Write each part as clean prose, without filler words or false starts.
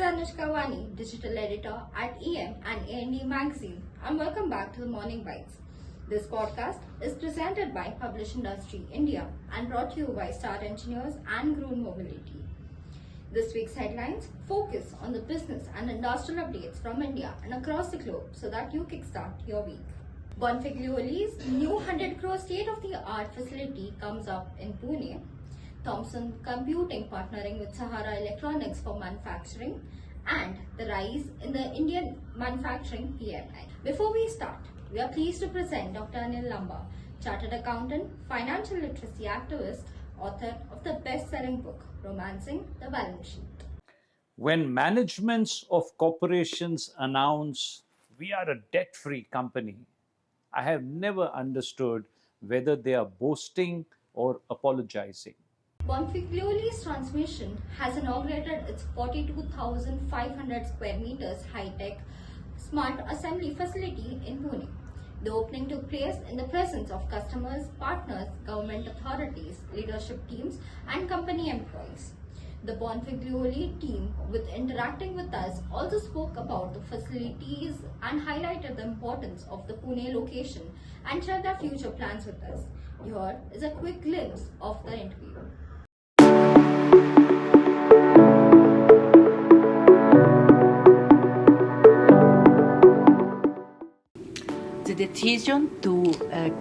Anushka Vani, digital editor at EM and A&E magazine, and welcome back to the Morning Bytes. This podcast is presented by Publish Industry India and brought to you by Star Engineers and Grun Mobility. This week's headlines focus on the business and industrial updates from India and across the globe so that you kickstart your week. Bonfiglioli's new 100 crore state-of-the-art facility comes up in Pune. Thomson Computing partnering with Sahara Electronics for manufacturing, and the rise in the Indian manufacturing PMI. Before we start, we are pleased to present Dr. Anil Lamba, Chartered Accountant, Financial Literacy Activist, author of the best-selling book, Romancing the Balance Sheet. When managements of corporations announce we are a debt-free company, I have never understood whether they are boasting or apologizing. Bonfiglioli's transmission has inaugurated its 42,500 square meters high-tech smart assembly facility in Pune. The opening took place in the presence of customers, partners, government authorities, leadership teams, and company employees. The Bonfiglioli team, with interacting with us, also spoke about the facilities and highlighted the importance of the Pune location and shared their future plans with us. Here is a quick glimpse of the interview. The decision to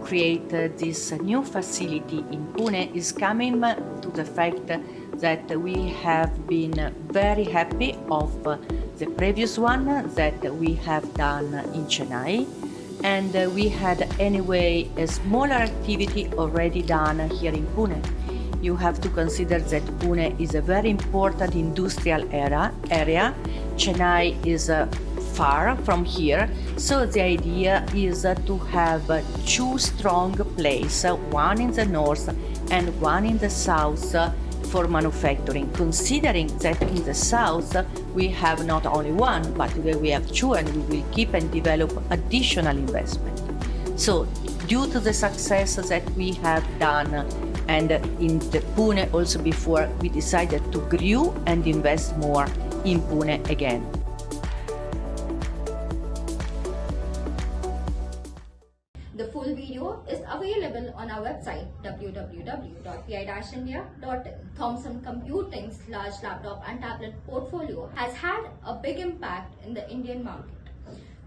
create this new facility in Pune is coming to the fact that we have been very happy of the previous one that we have done in Chennai, and we had anyway a smaller activity already done here in Pune. You have to consider that Pune is a very important industrial area. Chennai is far from here, so the idea is to have two strong places, one in the north and one in the south for manufacturing, considering that in the south we have not only one, but we have two, and we will keep and develop additional investment. So due to the success that we have done, and in the Pune also before, we decided to grow and invest more in Pune again. The full video is available on our website www.pi-india.in. Thomson Computing's large laptop and tablet portfolio has had a big impact in the Indian market.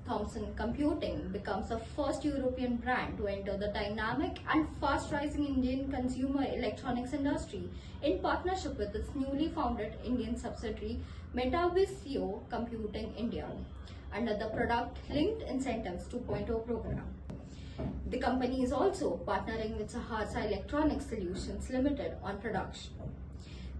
Thomson Computing becomes the first European brand to enter the dynamic and fast-rising Indian consumer electronics industry in partnership with its newly founded Indian subsidiary Metavisio Computing India under the Product Linked Incentives 2.0 program. The company is also partnering with Sahara Electronics Solutions Limited on production.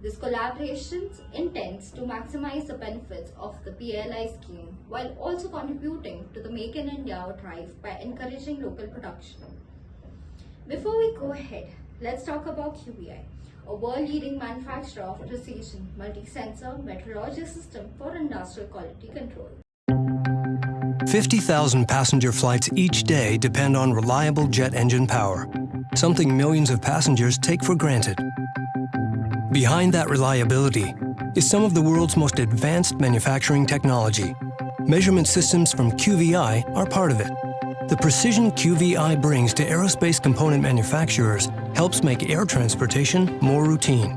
This collaboration intends to maximize the benefits of the PLI scheme while also contributing to the Make in India drive by encouraging local production. Before we go ahead, let's talk about QVI, a world-leading manufacturer of precision multi-sensor metrology system for industrial quality control. 50,000 passenger flights each day depend on reliable jet engine power, something millions of passengers take for granted. Behind that reliability is some of the world's most advanced manufacturing technology. Measurement systems from QVI are part of it. The precision QVI brings to aerospace component manufacturers helps make air transportation more routine.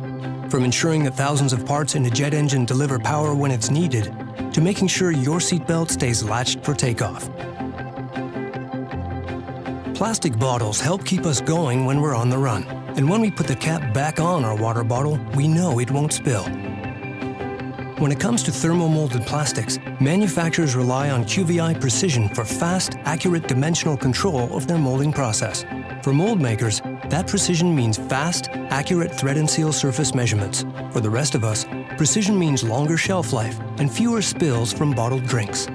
From ensuring that thousands of parts in a jet engine deliver power when it's needed, to making sure your seatbelt stays latched for takeoff. Plastic bottles help keep us going when we're on the run. And when we put the cap back on our water bottle, we know it won't spill. When it comes to thermomolded plastics, manufacturers rely on QVI precision for fast, accurate dimensional control of their molding process. For mold makers, that precision means fast, accurate thread and seal surface measurements. For the rest of us, precision means longer shelf life and fewer spills from bottled drinks.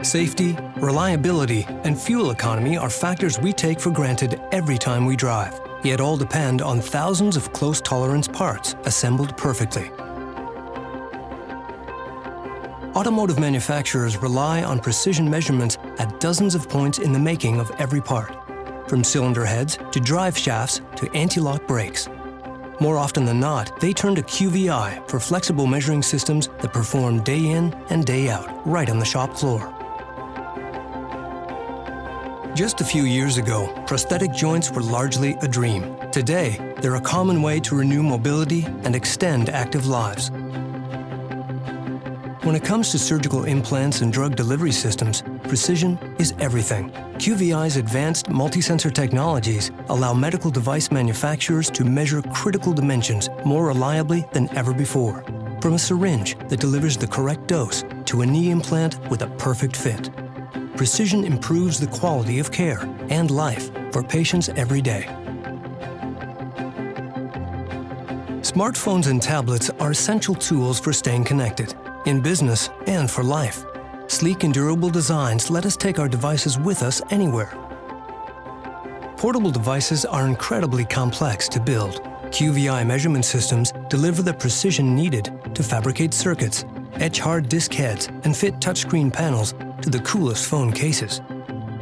Safety, reliability, and fuel economy are factors we take for granted every time we drive, yet all depend on thousands of close-tolerance parts assembled perfectly. Automotive manufacturers rely on precision measurements at dozens of points in the making of every part, from cylinder heads to drive shafts to anti-lock brakes. More often than not, they turn to QVI for flexible measuring systems that perform day in and day out, right on the shop floor. Just a few years ago, prosthetic joints were largely a dream. Today, they're a common way to renew mobility and extend active lives. When it comes to surgical implants and drug delivery systems, precision is everything. QVI's advanced multi-sensor technologies allow medical device manufacturers to measure critical dimensions more reliably than ever before. From a syringe that delivers the correct dose to a knee implant with a perfect fit. Precision improves the quality of care and life for patients every day. Smartphones and tablets are essential tools for staying connected, in business and for life. Sleek and durable designs let us take our devices with us anywhere. Portable devices are incredibly complex to build. QVI measurement systems deliver the precision needed to fabricate circuits, etch hard disk heads, and fit touchscreen panels to the coolest phone cases.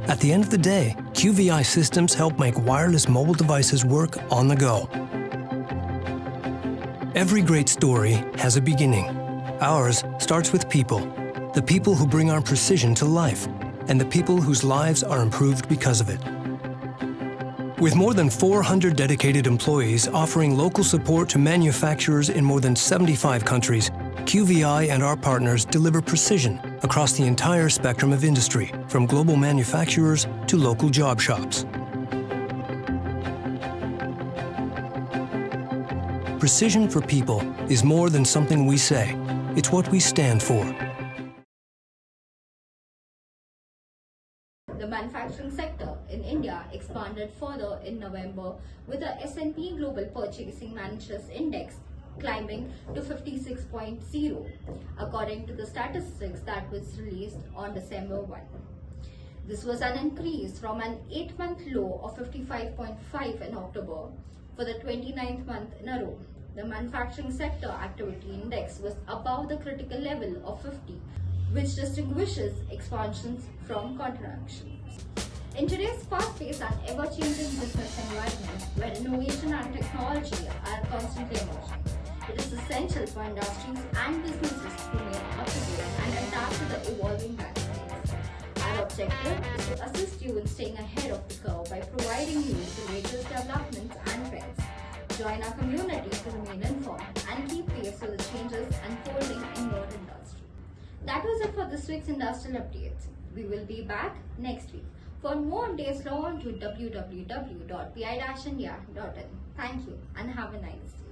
At the end of the day, QVI systems help make wireless mobile devices work on the go. Every great story has a beginning. Ours starts with people, the people who bring our precision to life, and the people whose lives are improved because of it. With more than 400 dedicated employees offering local support to manufacturers in more than 75 countries, QVI and our partners deliver precision across the entire spectrum of industry, from global manufacturers to local job shops. Precision for people is more than something we say. It's what we stand for. The manufacturing sector in India expanded further in November with the S&P Global Purchasing Managers Index climbing to 56.0, according to the statistics that was released on December 1. This was an increase from an 8-month low of 55.5 in October for the 29th month in a row. The manufacturing sector activity index was above the critical level of 50, which distinguishes expansions from contractions. In today's fast-paced and ever-changing business environment, where innovation and technology are constantly emerging, it is essential for industries and businesses to remain up-to-date and adapt to the evolving landscapes. Our objective is to assist you in staying ahead of the curve by providing you with the latest developments and trends. Join our community to remain informed and keep pace with the changes unfolding in your industry. That was it for this week's Industrial Updates. We will be back next week. For more updates, log on to www.pi-india.in. Thank you and have a nice day.